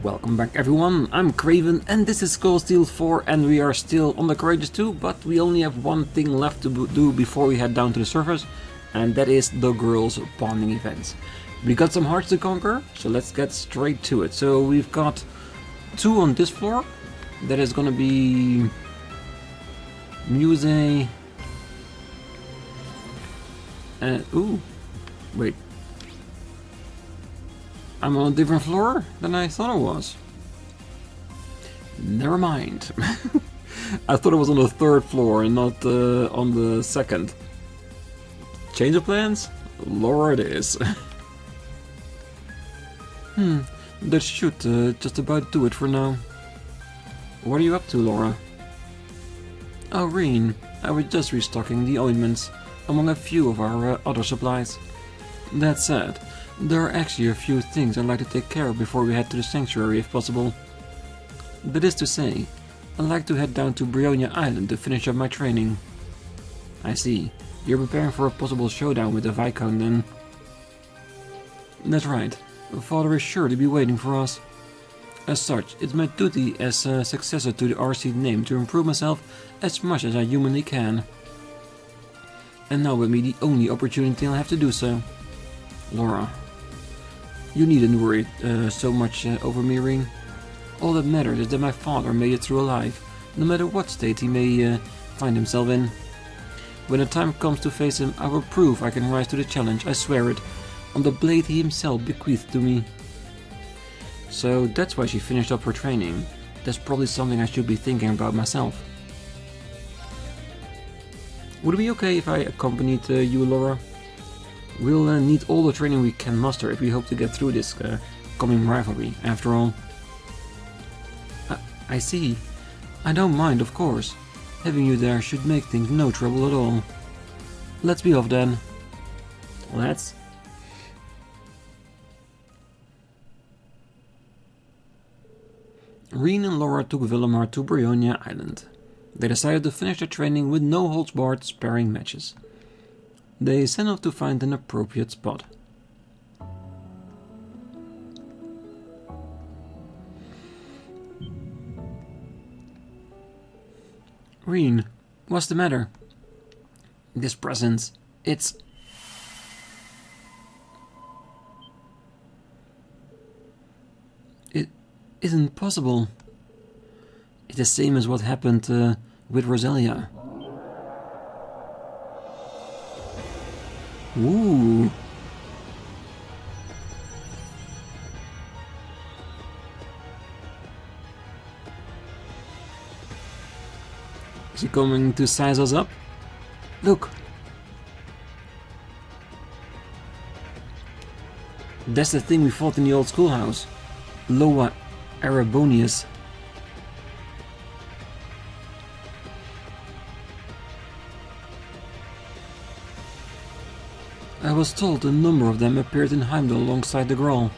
Welcome back everyone, I'm Craven and this is Steel 4 and we are still on the Courageous 2, but we only have one thing left to do before we head down to the surface, and that is the girls' bonding events. We got some hearts to conquer, so let's get straight to it. So we've got 2 on this floor, that is gonna be Muse and... ooh, wait. I'm on a different floor than I thought I was. Never mind. I thought it was on the 3rd floor and not on the 2nd. Change of plans? Laura it is. That should just about do it for now. What are you up to, Laura? Oh, Rean, I was just restocking the ointments, among a few of our other supplies. That said, there are actually a few things I'd like to take care of before we head to the sanctuary if possible. That is to say, I'd like to head down to Brionia Island to finish up my training. I see. You're preparing for a possible showdown with the Viscount then? That's right. Father is sure to be waiting for us. As such, it's my duty as a successor to the RC name to improve myself as much as I humanly can. And now with me the only opportunity I'll have to do so. Laura, you needn't worry so much over me, Rean. All that matters is that my father made it through alive, no matter what state he may find himself in. When the time comes to face him, I will prove I can rise to the challenge, I swear it, on the blade he himself bequeathed to me. So that's why she finished up her training. That's probably something I should be thinking about myself. Would it be okay if I accompanied you, Laura? We'll need all the training we can muster if we hope to get through this coming rivalry, after all. I see. I don't mind, of course. Having you there should make things no trouble at all. Let's be off then. Let's. Rean and Laura took Villamar to Brionia Island. They decided to finish their training with no holds barred sparring matches. They set off to find an appropriate spot. Rean, what's the matter? This presence, it isn't possible. It's the same as what happened with Roselia. Ooh. Is he coming to size us up? Look. That's the thing we fought in the old schoolhouse. Loa Erebonius. I was told a number of them appeared in Heimdall alongside the Grawl.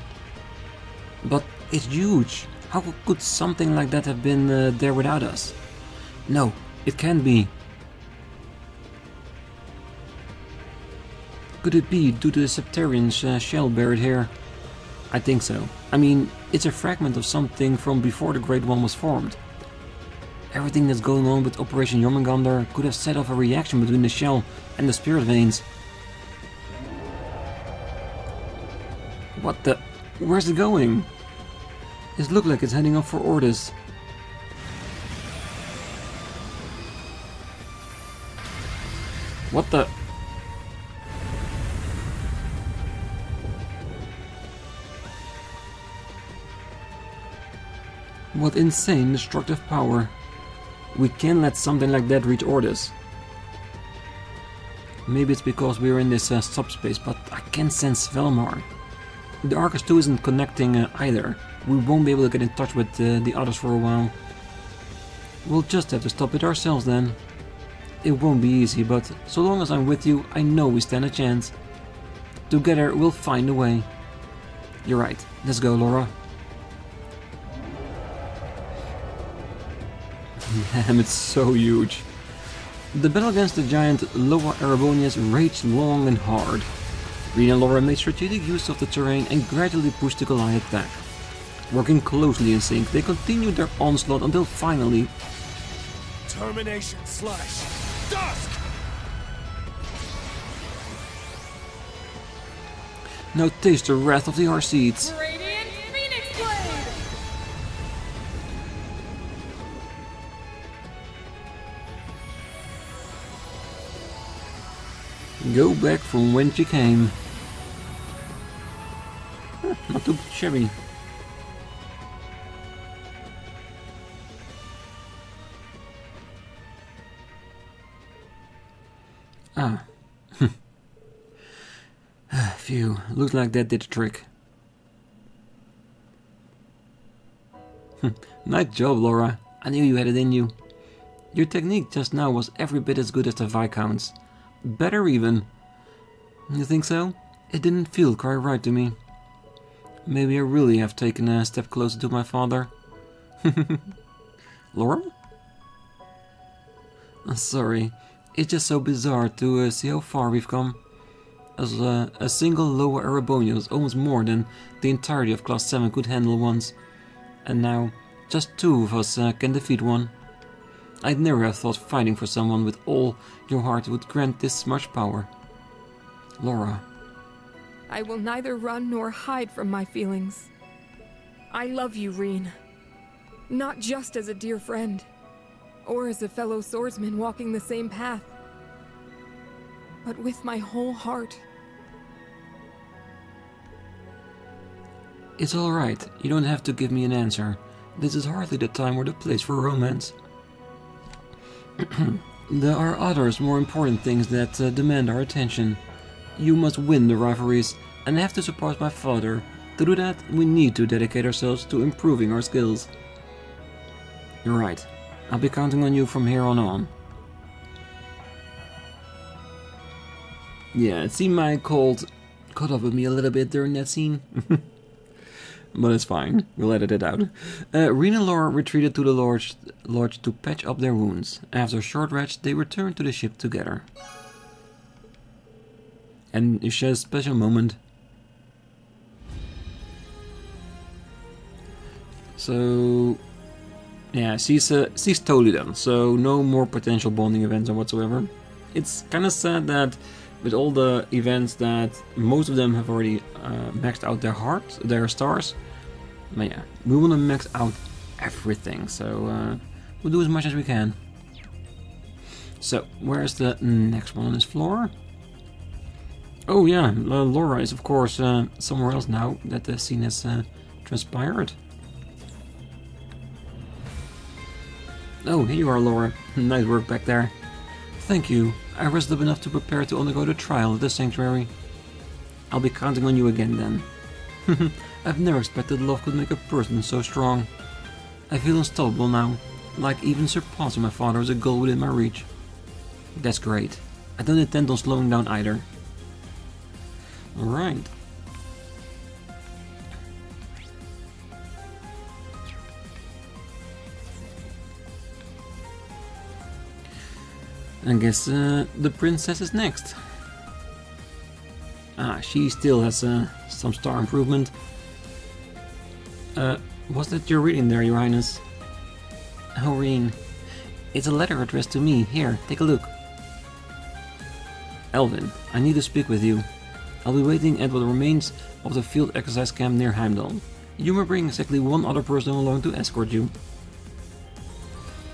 But it's huge. How could something like that have been there without us? No, it can't be. Could it be due to the Septarian's shell buried here? I think so. I mean, it's a fragment of something from before the Great One was formed. Everything that's going on with Operation Jormungandr could have set off a reaction between the shell and the spirit veins. What the... Where's it going? It looks like it's heading up for Ordis. What the... What insane destructive power. We can't let something like that reach Ordis. Maybe it's because we're in this subspace, but I can't sense Velmar. The Arcus 2 isn't connecting either. We won't be able to get in touch with the others for a while. We'll just have to stop it ourselves then. It won't be easy, but so long as I'm with you, I know we stand a chance. Together, we'll find a way. You're right. Let's go, Laura. Damn, it's so huge. The battle against the giant Loa Erebonius raged long and hard. Rean and Laura made strategic use of the terrain and gradually pushed the Goliath back. Working closely in sync, they continued their onslaught until finally... Termination slash dusk! Now taste the wrath of the Arseeds. Radiant Phoenix Blade! Go back from whence you came. Not too shabby. Ah. Phew, looks like that did the trick. Nice job, Laura. I knew you had it in you. Your technique just now was every bit as good as the Viscount's. Better even. You think so? It didn't feel quite right to me. Maybe I really have taken a step closer to my father. Laura? Sorry, it's just so bizarre to see how far we've come. As a single lower Erebonian was almost more than the entirety of Class 7 could handle once. And now, just two of us can defeat one. I'd never have thought fighting for someone with all your heart would grant this much power. Laura. I will neither run nor hide from my feelings. I love you, Rean. Not just as a dear friend, or as a fellow swordsman walking the same path, but with my whole heart. It's alright, you don't have to give me an answer. This is hardly the time or the place for romance. There are others more important things that demand our attention. You must win the rivalries, and I have to support my father. To do that, we need to dedicate ourselves to improving our skills. You're right. I'll be counting on you from here on. Yeah, it seemed my cold caught up with me a little bit during that scene. But it's fine, we'll edit it out. Rean and Laura retreated to the lodge to patch up their wounds. After a short rest, they returned to the ship together. And you share a special moment. So... yeah, she's totally done, so no more potential bonding events or whatsoever. It's kind of sad that with all the events that most of them have already maxed out their stars. But yeah, we want to max out everything, so we'll do as much as we can. So, where's the next one on this floor? Oh yeah, Laura is of course somewhere else now that the scene has transpired. Oh, here you are, Laura. Nice work back there. Thank you. I rested up enough to prepare to undergo the trial at the sanctuary. I'll be counting on you again then. I've never expected love could make a person so strong. I feel unstoppable now, like even surpassing my father is a goal within my reach. That's great. I don't intend on slowing down either. Alright. I guess the princess is next. Ah, she still has some star improvement. Was that your reading there, Your Highness? Oh, Rean. It's a letter addressed to me. Here, take a look. Elvin, I need to speak with you. I'll be waiting at what remains of the field exercise camp near Heimdall. You may bring exactly one other person along to escort you.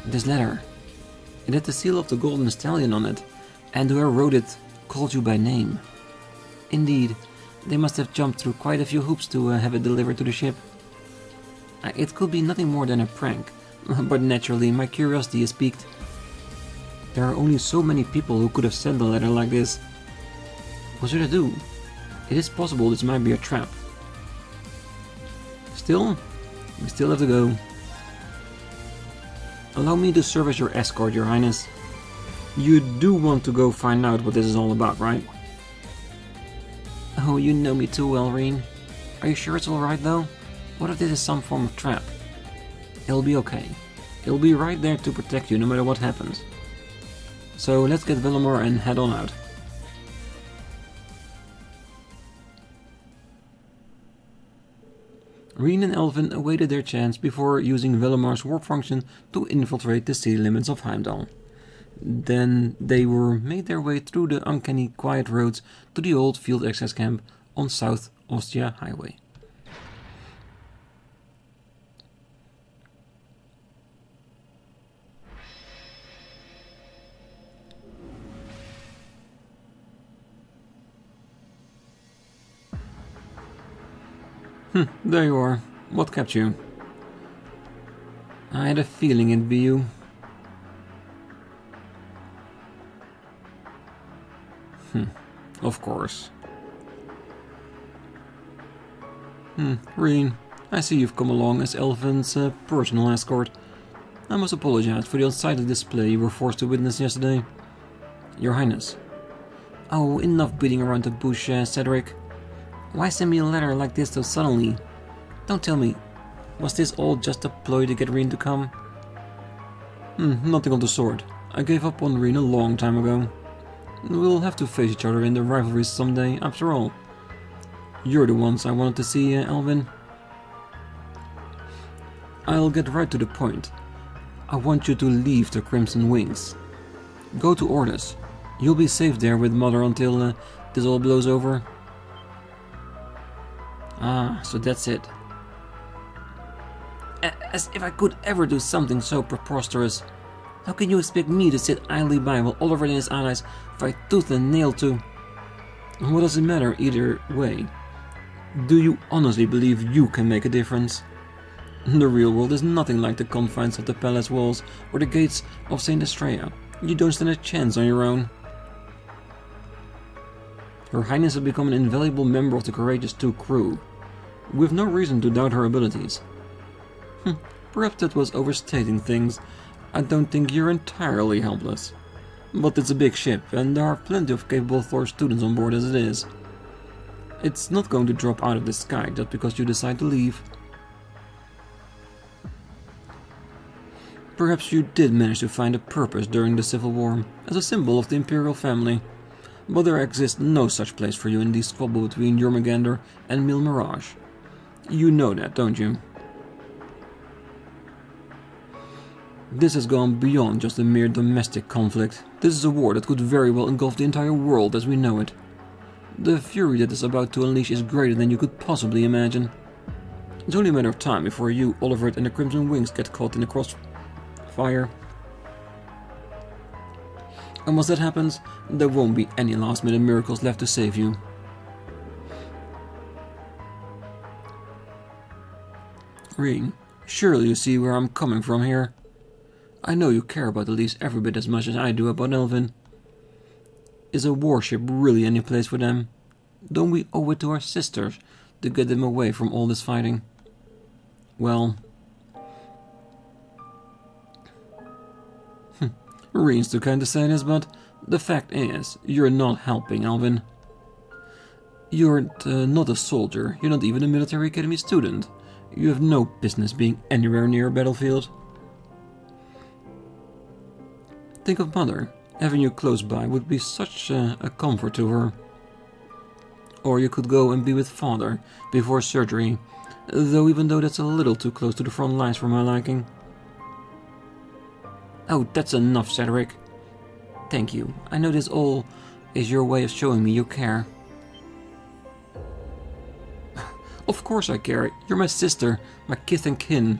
This letter. It had the seal of the Golden Stallion on it, and whoever wrote it called you by name. Indeed, they must have jumped through quite a few hoops to have it delivered to the ship. It could be nothing more than a prank, but naturally my curiosity is piqued. There are only so many people who could have sent a letter like this. What should I do? It is possible this might be a trap. Still, we still have to go. Allow me to serve as your escort, Your Highness. You do want to go find out what this is all about, right? Oh, you know me too well, Rean. Are you sure it's alright though? What if this is some form of trap? It'll be okay. It'll be right there to protect you no matter what happens. So let's get Villamor and head on out. Rean and Elvin awaited their chance before using Velamar's warp function to infiltrate the city limits of Heimdall. Then they made their way through the uncanny quiet roads to the old field access camp on South Ostia Highway. There you are. What kept you? I had a feeling it'd be you. Of course. Rean, I see you've come along as Elvin's personal escort. I must apologize for the unsightly display you were forced to witness yesterday. Your Highness. Oh, enough beating around the bush, Cedric. Why send me a letter like this so suddenly? Don't tell me, was this all just a ploy to get Rean to come? Nothing of the sort. I gave up on Rean a long time ago. We'll have to face each other in the rivalries someday, after all. You're the ones I wanted to see, Elvin. I'll get right to the point. I want you to leave the Crimson Wings. Go to Ordis. You'll be safe there with Mother until this all blows over. Ah, so that's it. As if I could ever do something so preposterous. How can you expect me to sit idly by while Oliver and his allies fight tooth and nail to... What does it matter either way? Do you honestly believe you can make a difference? The real world is nothing like the confines of the palace walls or the gates of St. Estrella. You don't stand a chance on your own. Her Highness has become an invaluable member of the Courageous 2 crew. We've no reason to doubt her abilities. Perhaps that was overstating things. I don't think you're entirely helpless. But it's a big ship, and there are plenty of capable Thor students on board as it is. It's not going to drop out of the sky just because you decide to leave. Perhaps you did manage to find a purpose during the Civil War, as a symbol of the Imperial family. But there exists no such place for you in the squabble between Jormungandr and Mil Mirage. You know that, don't you? This has gone beyond just a mere domestic conflict. This is a war that could very well engulf the entire world as we know it. The fury that is about to unleash is greater than you could possibly imagine. It's only a matter of time before you, Oliver, and the Crimson Wings get caught in the crossfire. And once that happens, there won't be any last-minute miracles left to save you. Rean, surely you see where I'm coming from here. I know you care about Elise every bit as much as I do about Elvin. Is a warship really any place for them? Don't we owe it to our sisters to get them away from all this fighting? Well... Rean's too kind to say this, but the fact is, you're not helping, Elvin. You're not a soldier, you're not even a military academy student. You have no business being anywhere near a battlefield. Think of Mother. Having you close by would be such a comfort to her. Or you could go and be with Father before surgery, even though that's a little too close to the front lines for my liking. Oh, that's enough, Cedric. Thank you. I know this all is your way of showing me you care. Of course I care. You're my sister, my kith and kin.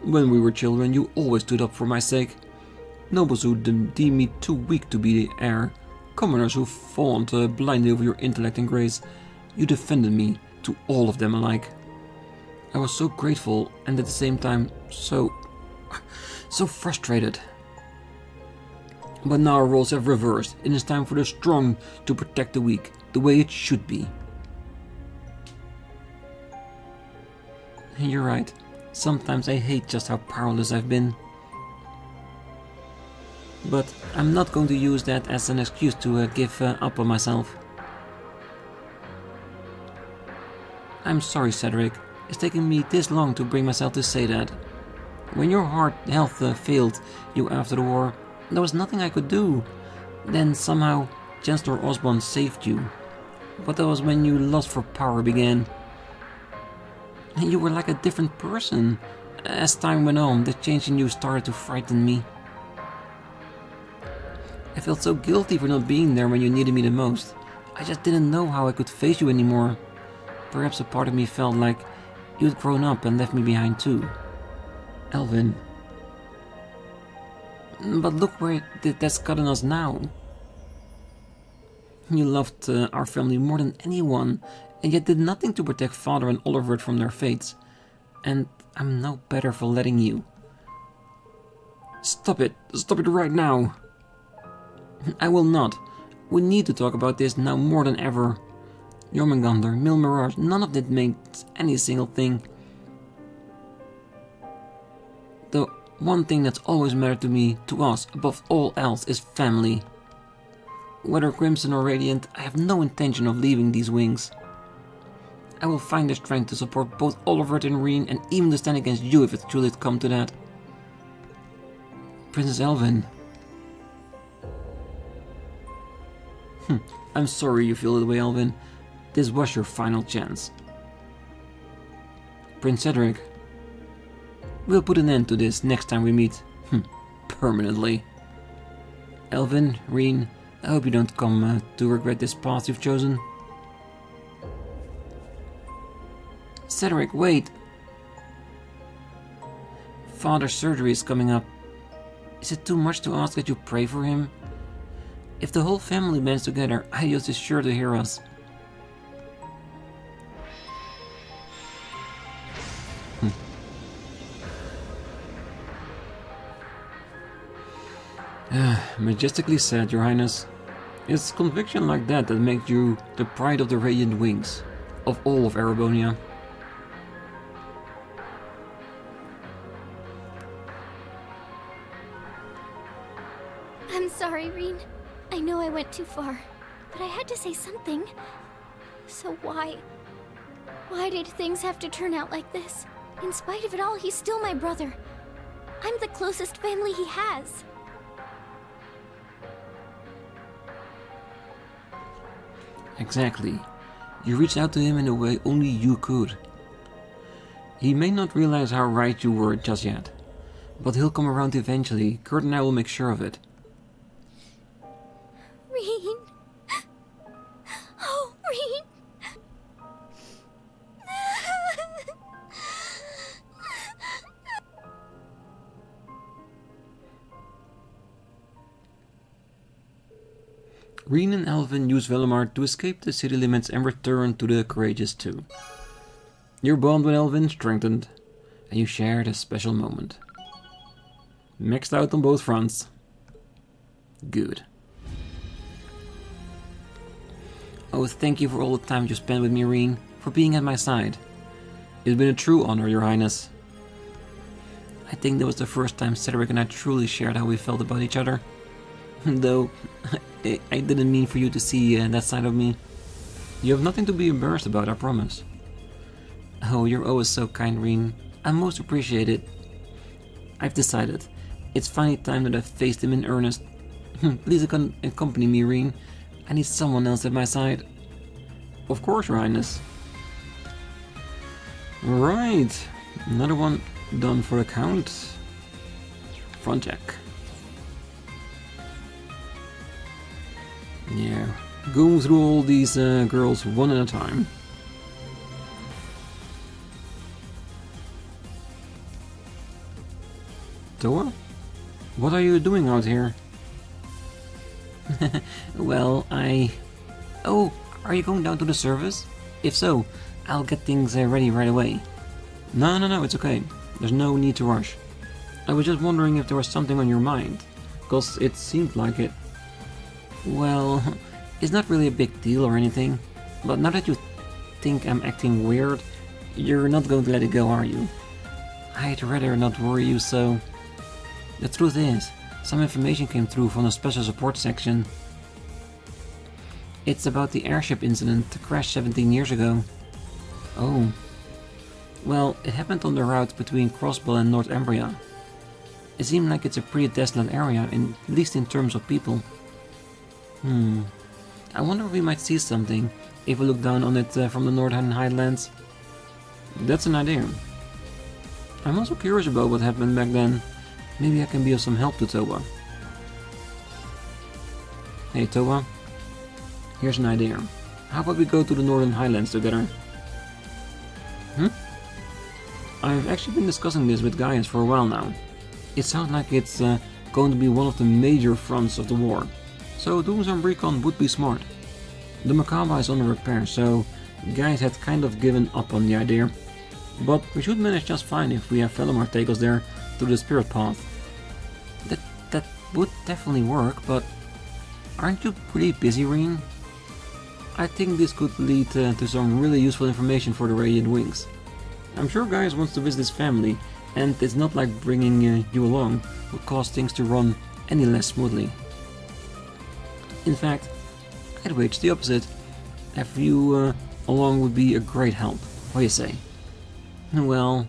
When we were children, you always stood up for my sake. Nobles who deem me too weak to be the heir. Commoners who fawned blindly over your intellect and grace. You defended me to all of them alike. I was so grateful and at the same time so frustrated. But now our roles have reversed. It is time for the strong to protect the weak, the way it should be. You're right. Sometimes I hate just how powerless I've been. But I'm not going to use that as an excuse to give up on myself. I'm sorry, Cedric. It's taken me this long to bring myself to say that. When your health failed you after the war, there was nothing I could do. Then somehow Chancellor Osborn saved you. But that was when your lust for power began. You were like a different person. As time went on, the change in you started to frighten me. I felt so guilty for not being there when you needed me the most. I just didn't know how I could face you anymore. Perhaps a part of me felt like you'd grown up and left me behind too. Alvin. But look where that's gotten us now. You loved our family more than anyone, and yet did nothing to protect Father and Oliver from their fates. And I'm no better for letting you. Stop it. Stop it right now. I will not. We need to talk about this now more than ever. Jormungandr, Mil Mirage, none of that meant any single thing. The one thing that's always mattered to me, to us, above all else, is family. Whether Crimson or Radiant, I have no intention of leaving these wings. I will find the strength to support both Oliver and Rean, and even to stand against you if it's truly come to that. Princess Elvin. I'm sorry you feel that way, Elvin. This was your final chance. Prince Cedric. We'll put an end to this next time we meet. Permanently. Elvin, Rean, I hope you don't come to regret this path you've chosen. Cedric, wait! Father's surgery is coming up. Is it too much to ask that you pray for him? If the whole family bands together, Aios is sure to hear us. Majestically said, Your Highness. It's conviction like that makes you the pride of the Radiant Wings, of all of Erebonia. I'm sorry, Rean. I know I went too far, but I had to say something. So why? Why did things have to turn out like this? In spite of it all, he's still my brother. I'm the closest family he has. Exactly. You reached out to him in a way only you could. He may not realize how right you were just yet, but he'll come around eventually. Kurt and I will make sure of it. Rean. Oh, Rean. Rean and Alvin use Velimar to escape the city limits and return to the Courageous 2. Your bond with Alvin strengthened, and you shared a special moment. Maxed out on both fronts. Good. Oh, thank you for all the time you spent with me, Rean, for being at my side. It's been a true honor, Your Highness. I think that was the first time Cedric and I truly shared how we felt about each other. Though, I didn't mean for you to see that side of me. You have nothing to be embarrassed about, I promise. Oh, you're always so kind, Rean. I most appreciate it. I've decided. It's finally time that I've faced him in earnest. Please accompany me, Rean. I need someone else at my side. Of course, Your Highness. Right. Another one done for the Count. Front check. Yeah, going through all these girls one at a time. Toa? What are you doing out here? Well, Oh, are you going down to the service? If so, I'll get things ready right away. No, it's okay. There's no need to rush. I was just wondering if there was something on your mind, cause it seemed like it. Well, it's not really a big deal or anything, but now that you think I'm acting weird, you're not going to let it go, are you? I'd rather not worry you, so... The truth is, some information came through from the special support section. It's about the airship incident that crashed 17 years ago. Oh. Well, it happened on the route between Crossbow and Northumbria. It seemed like it's a pretty desolate area, at least in terms of people. I wonder if we might see something if we look down on it from the northern highlands. That's an idea. I'm also curious about what happened back then. Maybe I can be of some help to Toba. Hey Toba, here's an idea. How about we go to the Northern Highlands together? I've actually been discussing this with Gaius for a while now. It sounds like it's going to be one of the major fronts of the war. So doing some recon would be smart. The Makaba is under repair, so Gaius had kind of given up on the idea. But we should manage just fine if we have Velimar take us there to the spirit path. That would definitely work, but aren't you pretty busy, Rean? I think this could lead to some really useful information for the Radiant Wings. I'm sure Gaius wants to visit his family, and it's not like bringing you along will cause things to run any less smoothly. In fact, I'd wage the opposite. Have you along would be a great help. What do you say? Well...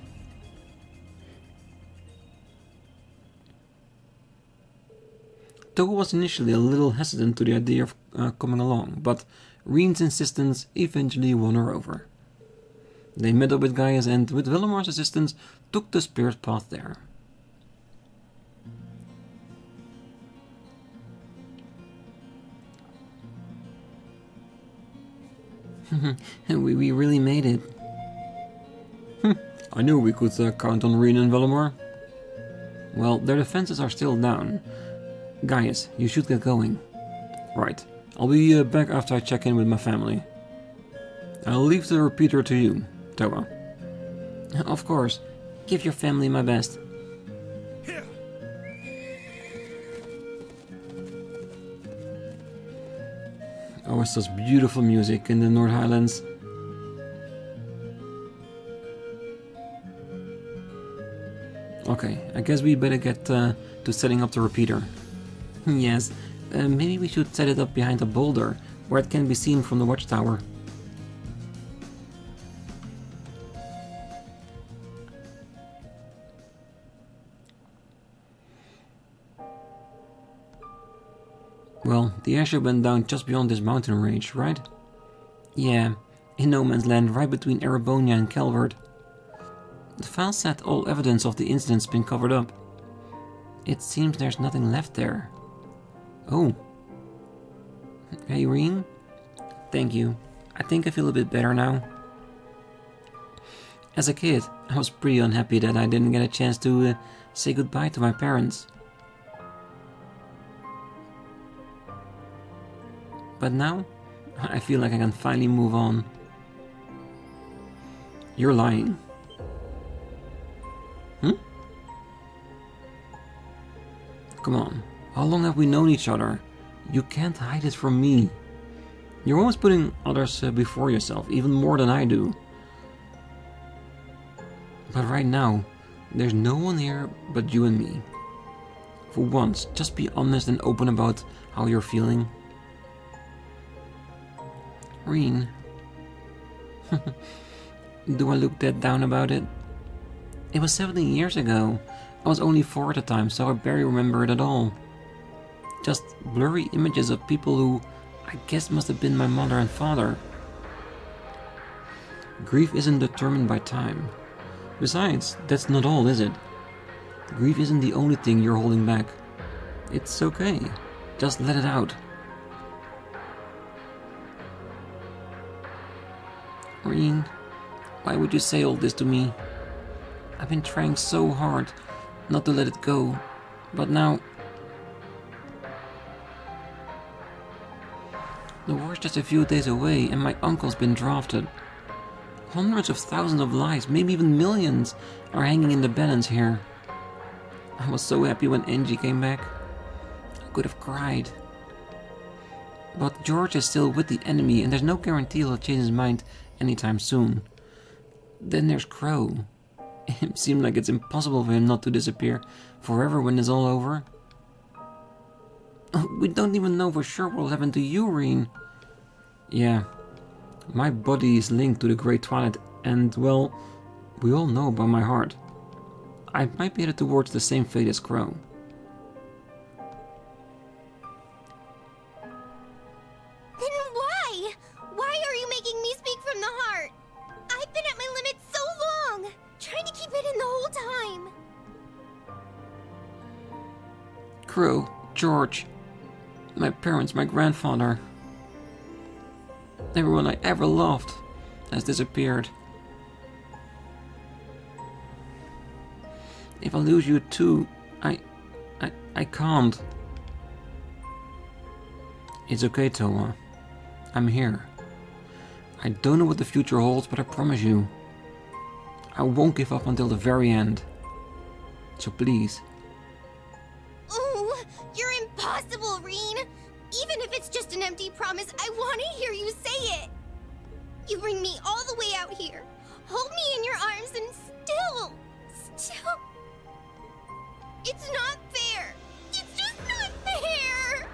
Togo was initially a little hesitant to the idea of coming along, but Rean's insistence eventually won her over. They met up with Gaius and, with Velimar's assistance, took the spirit path there. we really made it. I knew we could count on Rean and Velimar. Well, their defenses are still down. Gaius, you should get going. Right, I'll be back after I check in with my family. I'll leave the repeater to you, Toa. Of course. Give your family my best. Here. Oh, it's such beautiful music in the North Highlands. Okay, I guess we better get to setting up the repeater. Yes, maybe we should set it up behind a boulder, where it can be seen from the watchtower. Well, the airship went down just beyond this mountain range, right? Yeah, in no man's land right between Erebonia and Calvert. The file said all evidence of the incident's been covered up. It seems there's nothing left there. Oh. Hey, Rean? Thank you. I think I feel a bit better now. As a kid, I was pretty unhappy that I didn't get a chance to say goodbye to my parents. But now, I feel like I can finally move on. You're lying. Come on, how long have we known each other? You can't hide it from me. You're always putting others before yourself, even more than I do. But right now, there's no one here but you and me. For once, just be honest and open about how you're feeling. Rean. Do I look that down about it? It was 17 years ago. I was only 4 at the time, so I barely remember it at all. Just blurry images of people who I guess must have been my mother and father. Grief isn't determined by time. Besides, that's not all, is it? Grief isn't the only thing you're holding back. It's okay. Just let it out. Rean, why would you say all this to me? I've been trying so hard not to let it go, but now... The war's just a few days away and my uncle's been drafted. Hundreds of thousands of lives, maybe even millions, are hanging in the balance here. I was so happy when Angie came back. I could have cried. But George is still with the enemy and there's no guarantee he'll change his mind anytime soon. Then there's Crow. It seemed like it's impossible for him not to disappear forever when it's all over. We don't even know for sure what will happen to you, Rean. Yeah, my body is linked to the Great Twilight and, well, we all know about my heart. I might be headed towards the same fate as Crow. Then why? Why are you making me speak from the heart? I've been at my limit so Crow, George, my parents, my grandfather, everyone I ever loved has disappeared. If I lose you too, I can't. It's okay, Toa. I'm here. I don't know what the future holds, but I promise you, I won't give up until the very end. So please. Ooh, you're impossible, Rean! Even if it's just an empty promise, I want to hear you say it! You bring me all the way out here, hold me in your arms, and still... It's not fair! It's just not fair!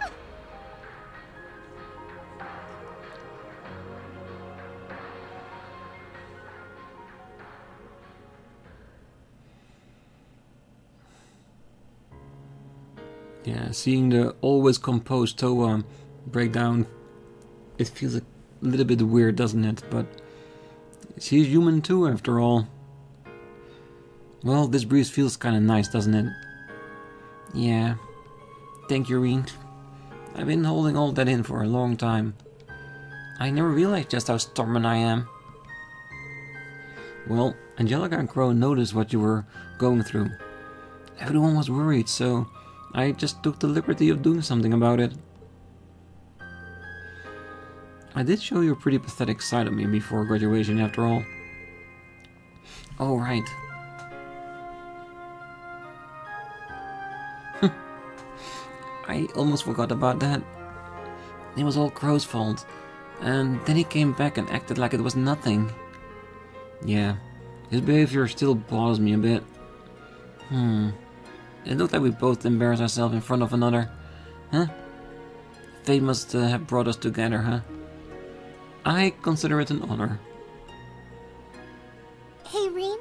Yeah, seeing the always composed Toa break down, it feels a little bit weird, doesn't it? But she's human too, after all. Well, this breeze feels kinda nice, doesn't it? Yeah. Thank you, Rean. I've been holding all that in for a long time. I never realized just how stubborn I am. Well, Angelica and Crow noticed what you were going through. Everyone was worried, so I just took the liberty of doing something about it. I did show you a pretty pathetic side of me before graduation, after all. Oh, right. I almost forgot about that. It was all Crow's fault. And then he came back and acted like it was nothing. Yeah, his behavior still bothers me a bit. It looked like we both embarrassed ourselves in front of another. Huh? Fate must have brought us together, huh? I consider it an honor. Hey, Rean.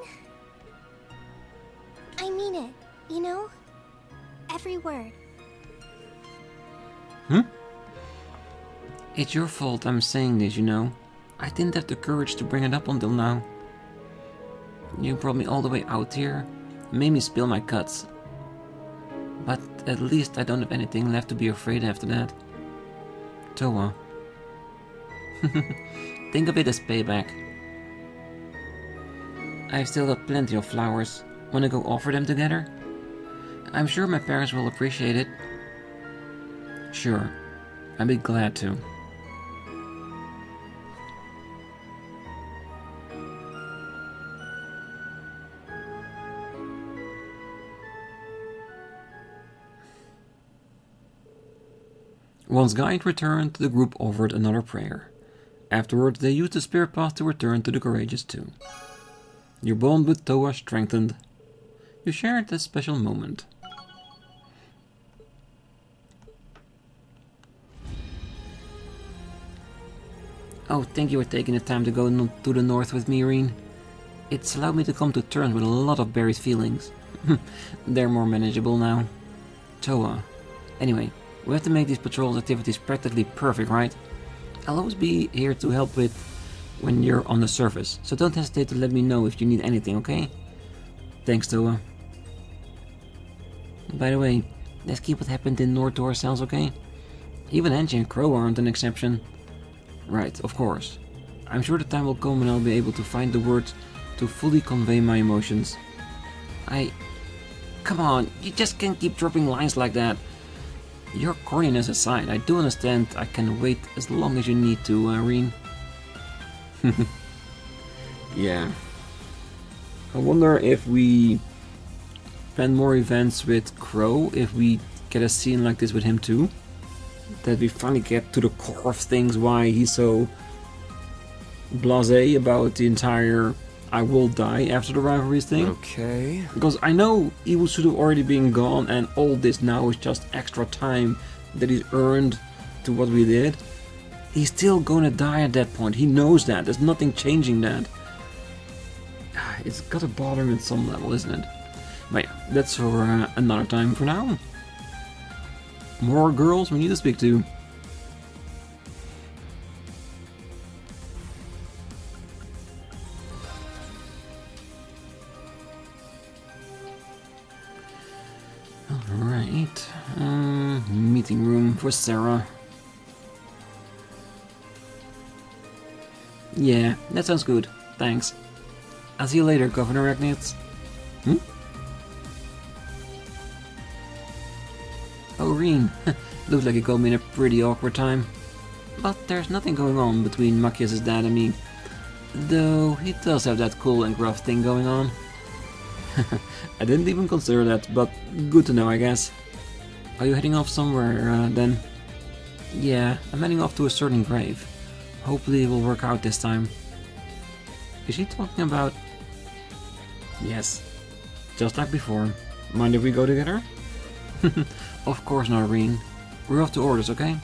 I mean it, you know? Every word. It's your fault I'm saying this, you know. I didn't have the courage to bring it up until now. You brought me all the way out here, made me spill my guts. But at least I don't have anything left to be afraid after that. Toa. Think of it as payback. I've still got plenty of flowers. Wanna go offer them together? I'm sure my parents will appreciate it. Sure, I'd be glad to. Once Guide returned, the group offered another prayer. Afterwards, they used the spirit path to return to the Courageous Two. Your bond with Toa strengthened. You shared a special moment. Oh, thank you for taking the time to go to the north with me, Rean. It's allowed me to come to terms with a lot of Barry's feelings. They're more manageable now. Toa. Anyway, we have to make these patrol activities practically perfect, right? I'll always be here to help with when you're on the surface, so don't hesitate to let me know if you need anything, okay? Thanks, Toa. By the way, let's keep what happened in North to ourselves, okay? Even Angie and Crow aren't an exception. Right, of course. I'm sure the time will come when I'll be able to find the words to fully convey my emotions. Come on, you just can't keep dropping lines like that. Your corniness aside, I do understand I can wait as long as you need to, Rean. Yeah. I wonder if we plan more events with Crow, if we get a scene like this with him too. That we finally get to the core of things, why he's so blasé about the entire I will die after the rivalries thing. Okay. Because I know he should have already been gone and all this now is just extra time that he's earned to what we did. He's still gonna die at that point. He knows that. There's nothing changing that. It's gotta bother him at some level, isn't it? But yeah, that's for another time for now. More girls we need to speak to. Alright. Meeting room for Sarah. Yeah, that sounds good. Thanks. I'll see you later, Governor Ragnitz. Oh, Rean. Looks like you got me in a pretty awkward time. But there's nothing going on between Machias' dad and me. Though he does have that cool and gruff thing going on. I didn't even consider that, but good to know, I guess. Are you heading off somewhere, then? Yeah, I'm heading off to a certain grave. Hopefully it will work out this time. Is she talking about... Yes. Just like before. Mind if we go together? Of course not, Rean. We're off to orders, okay?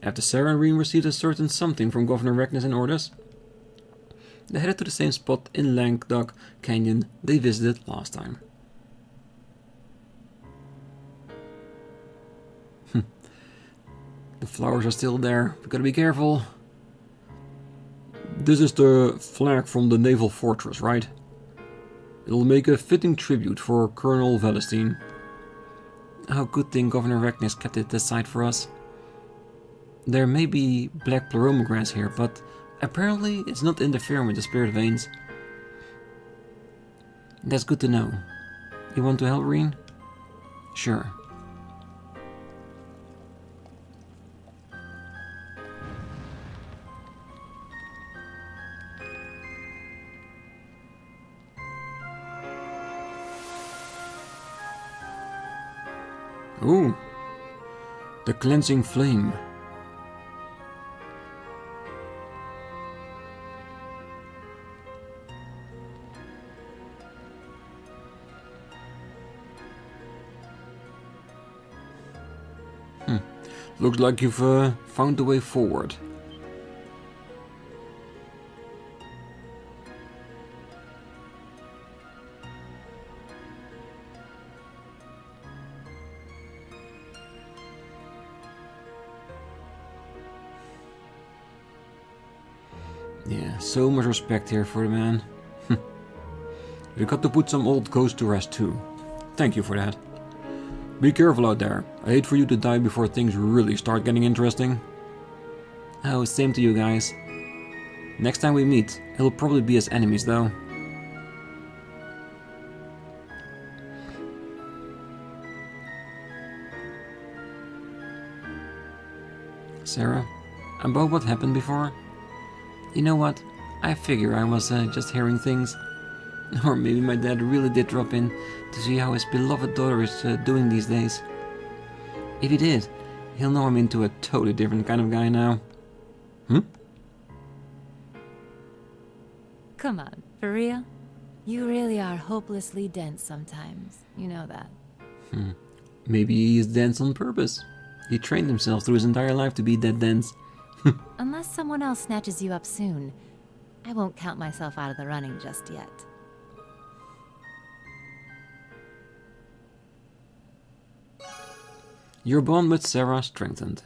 After Sarah and Rean received a certain something from Governor Regnus in orders, they headed to the same spot in Languedoc Canyon they visited last time. The flowers are still there, we gotta be careful. This is the flag from the naval fortress, right? It'll make a fitting tribute for Colonel Valestine. Oh, good thing Governor Regnus kept it aside for us. There may be black pleroma grass here, but apparently it's not interfering with the spirit veins. That's good to know. You want to help, Rean? Sure. Ooh, the cleansing flame. Looks like you've found the way forward. Yeah, so much respect here for the man. You got to put some old ghosts to rest too. Thank you for that. Be careful out there. I hate for you to die before things really start getting interesting. Oh, same to you guys. Next time we meet, it'll probably be as enemies though. Sarah, about what happened before? You know what? I figure I was just hearing things. Or maybe my dad really did drop in to see how his beloved daughter is doing these days. If he did, he'll know I'm into a totally different kind of guy now. Come on, for real? You really are hopelessly dense sometimes. You know that. Maybe he is dense on purpose. He trained himself through his entire life to be that dense. Unless someone else snatches you up soon, I won't count myself out of the running just yet. Your bond with Sarah strengthened.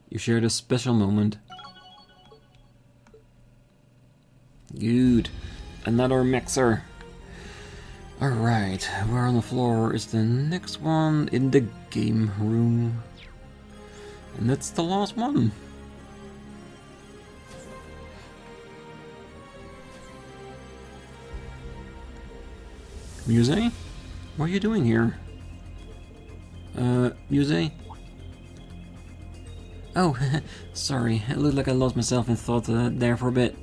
You shared a special moment. Good. Another mixer. Alright, where on the floor is the next one? In the game room. And that's the last one. Muse? What are you doing here? Muse? Oh, sorry, it looked like I lost myself in thought there for a bit.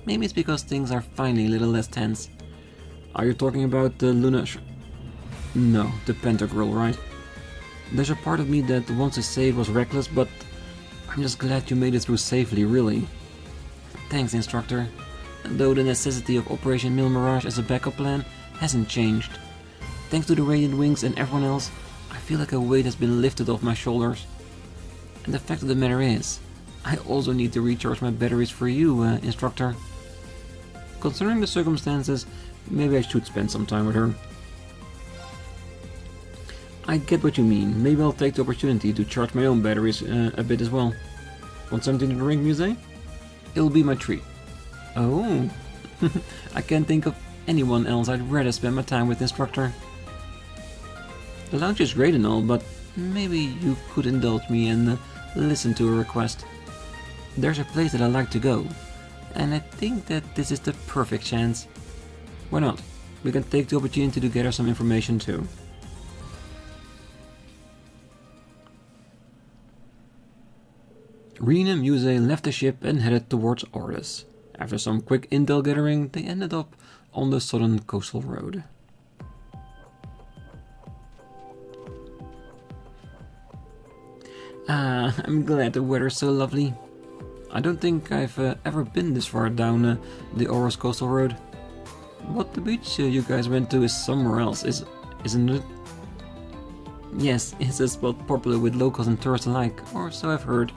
Maybe it's because things are finally a little less tense. Are you talking about the No, the Pentagirl, right? There's a part of me that wants to say it was reckless, but I'm just glad you made it through safely, really. Thanks, Instructor. Though the necessity of Operation Mil Mirage as a backup plan hasn't changed. Thanks to the Radiant Wings and everyone else, I feel like a weight has been lifted off my shoulders. And the fact of the matter is, I also need to recharge my batteries for you, Instructor. Considering the circumstances, maybe I should spend some time with her. I get what you mean. Maybe I'll take the opportunity to charge my own batteries a bit as well. Want something to drink, Muse? It'll be my treat. Oh, I can't think of... anyone else I'd rather spend my time with, instructor. The lounge is great and all, but maybe you could indulge me and listen to a request. There's a place that I'd like to go, and I think that this is the perfect chance. Why not? We can take the opportunity to gather some information too. Rean and Muse left the ship and headed towards Ardus. After some quick intel gathering, they ended up on the southern coastal road. Ah, I'm glad the weather's so lovely. I don't think I've ever been this far down the Ardus coastal road. But the beach you guys went to is somewhere else, isn't it? Yes, it's a spot popular with locals and tourists alike, or so I've heard.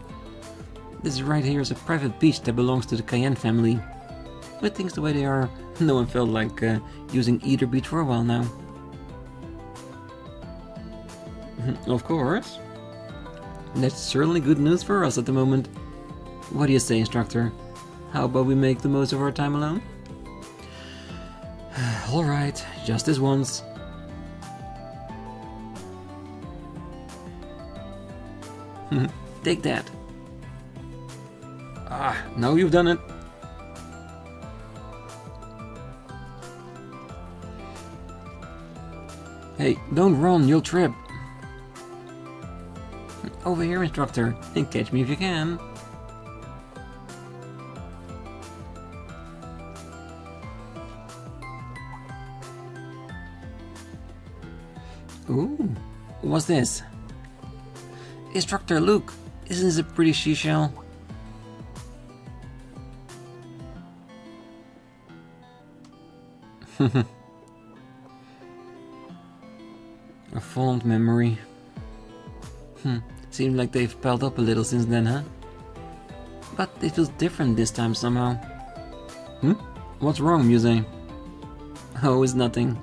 This right here is a private beach that belongs to the Cayenne family. With things the way they are, no one felt like using either beach for a while now. Of course. That's certainly good news for us at the moment. What do you say, instructor? How about we make the most of our time alone? Alright, just this once. Take that. Ah, now you've done it. Hey, don't run, you'll trip. Over here, instructor, and catch me if you can. Ooh, what's this? Instructor, look, isn't this a pretty seashell? A fond memory. Seems like they've piled up a little since then, huh? But it feels different this time somehow. What's wrong, Muse? Oh, it's nothing.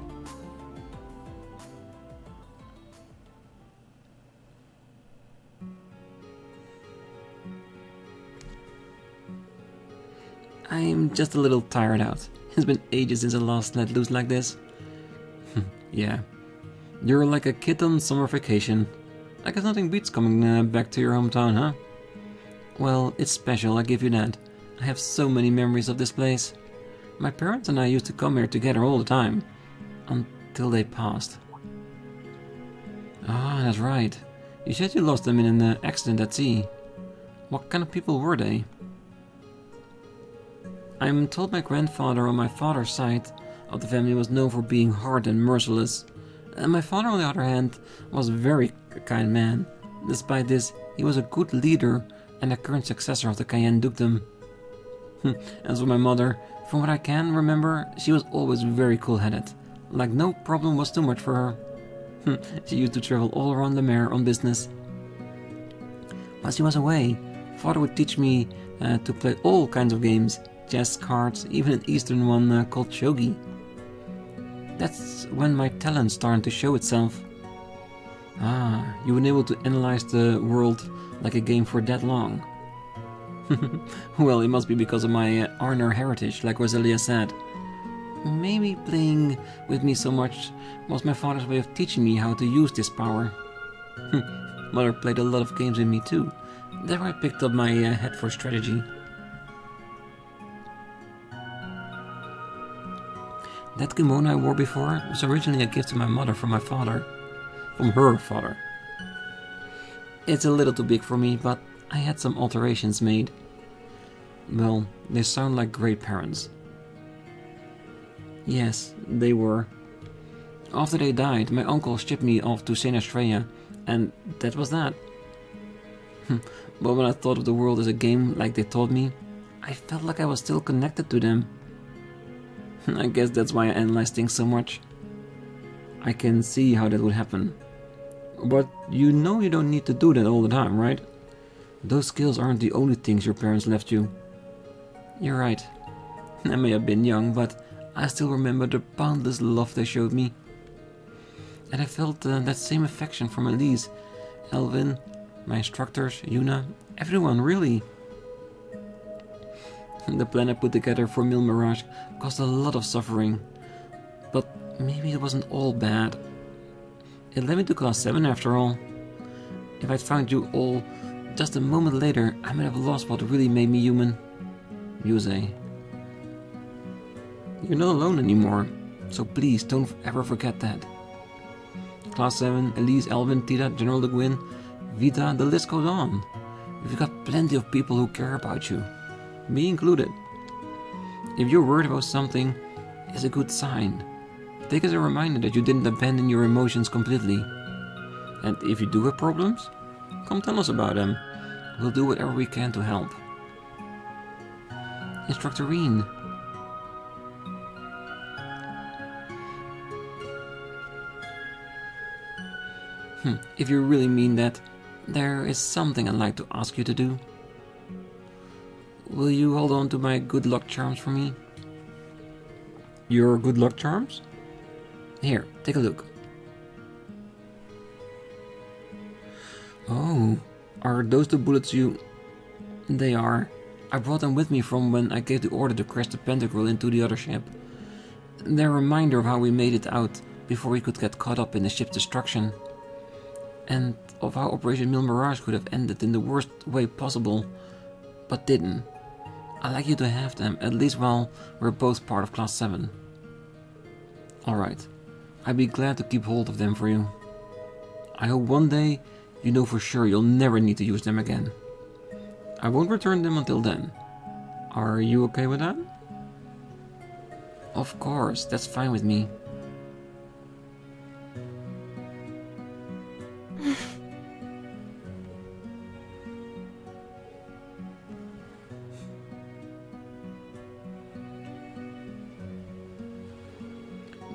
I'm just a little tired out. It's been ages since I last let loose like this. Yeah. You're like a kid on summer vacation. I guess nothing beats coming back to your hometown, huh? Well, it's special, I give you that. I have so many memories of this place. My parents and I used to come here together all the time. Until they passed. Ah, that's right. You said you lost them in an accident at sea. What kind of people were they? I'm told my grandfather on my father's side of the family was known for being hard and merciless. And my father, on the other hand, was a very kind man. Despite this, he was a good leader and the current successor of the Cayenne dukedom. As for my mother, from what I can remember, she was always very cool-headed. Like no problem was too much for her. She used to travel all around the Mare on business. While she was away, father would teach me to play all kinds of games. Chess, cards, even an eastern one called shogi. That's when my talent started to show itself. Ah, you've been able to analyze the world like a game for that long. Well, it must be because of my Arner heritage, like Rosalia said. Maybe playing with me so much was my father's way of teaching me how to use this power. Mother played a lot of games with me too. There I picked up my head for strategy. That kimono I wore before was originally a gift to my mother from my father. From her father. It's a little too big for me, but I had some alterations made. Well, they sound like great parents. Yes, they were. After they died, my uncle shipped me off to St. Estrella, and that was that. But when I thought of the world as a game like they taught me, I felt like I was still connected to them. I guess that's why I analyze things so much. I can see how that would happen. But you know you don't need to do that all the time, right? Those skills aren't the only things your parents left you. You're right. I may have been young, but I still remember the boundless love they showed me. And I felt that same affection from Elise, Elvin, my instructors, Yuna, everyone really. The plan I put together for Mil Mirage caused a lot of suffering. But maybe it wasn't all bad. It led me to Class 7 after all. If I'd found you all just a moment later, I might have lost what really made me human. Muse. You're not alone anymore, so please don't ever forget that. Class 7, Elise, Alvin, Tita, General Le Guin, Vita, the list goes on. We've got plenty of people who care about you, me included. If you're worried about something, it's a good sign. Take as a reminder that you didn't abandon your emotions completely. And if you do have problems, come tell us about them. We'll do whatever we can to help. Instructor Rean. If you really mean that, there is something I'd like to ask you to do. Will you hold on to my good luck charms for me? Your good luck charms? Here, take a look. Oh, are those the bullets you... They are. I brought them with me from when I gave the order to crash the Pentacle into the other ship. They're a reminder of how we made it out before we could get caught up in the ship's destruction. And of how Operation Mille Mirage could have ended in the worst way possible, but didn't. I'd like you to have them, at least while we're both part of Class 7. Alright, I'd be glad to keep hold of them for you. I hope one day you know for sure you'll never need to use them again. I won't return them until then. Are you okay with that? Of course, that's fine with me.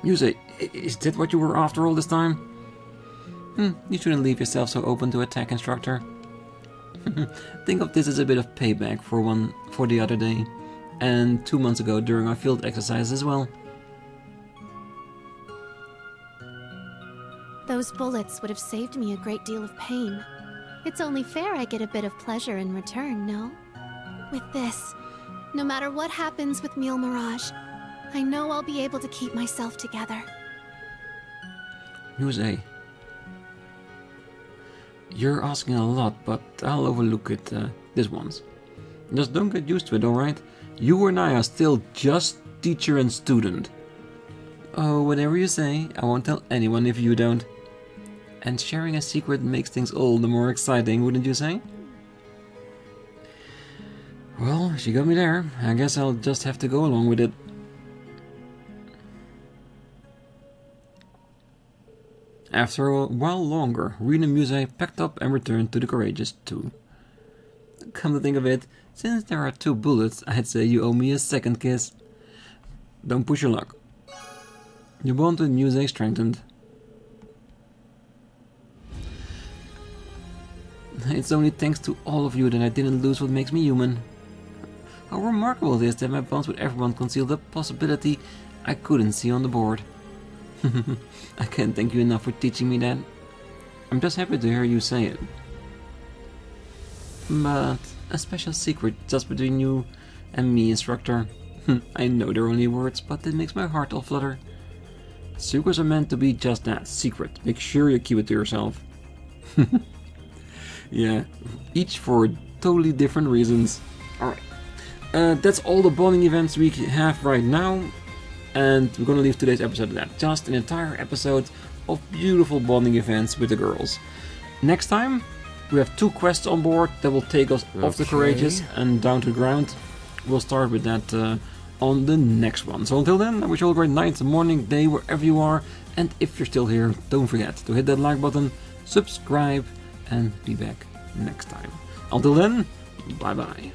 Muse, is that what you were after all this time? You shouldn't leave yourself so open to attack, Instructor. Think of this as a bit of payback for the other day, and 2 months ago during our field exercise as well. Those bullets would have saved me a great deal of pain. It's only fair I get a bit of pleasure in return, no? With this, no matter what happens with Mille Mirage, I know I'll be able to keep myself together. Muse, you're asking a lot, but I'll overlook it this once. Just don't get used to it, alright? You and I are still just teacher and student. Oh, whatever you say, I won't tell anyone if you don't. And sharing a secret makes things all the more exciting, wouldn't you say? Well, she got me there. I guess I'll just have to go along with it. After a while longer, Rean and Muse packed up and returned to the Courageous 2. Come to think of it, since there are 2 bullets, I'd say you owe me a second kiss. Don't push your luck. Your bond with Muse strengthened. It's only thanks to all of you that I didn't lose what makes me human. How remarkable it is that my bonds with everyone concealed a possibility I couldn't see on the board. I can't thank you enough for teaching me that. I'm just happy to hear you say it. But a special secret just between you and me, Instructor. I know they're only words, but it makes my heart all flutter. Secrets are meant to be just that, secret. Make sure you keep it to yourself. Yeah, each for totally different reasons. Alright. That's all the bonding events we have right now. And we're gonna leave today's episode at that. Just an entire episode of beautiful bonding events with the girls. Next time, we have 2 quests on board that will take us off the Courageous and down to the ground. We'll start with that on the next one. So until then, I wish you all a great night, morning, day, wherever you are. And if you're still here, don't forget to hit that like button, subscribe, and be back next time. Until then, bye bye.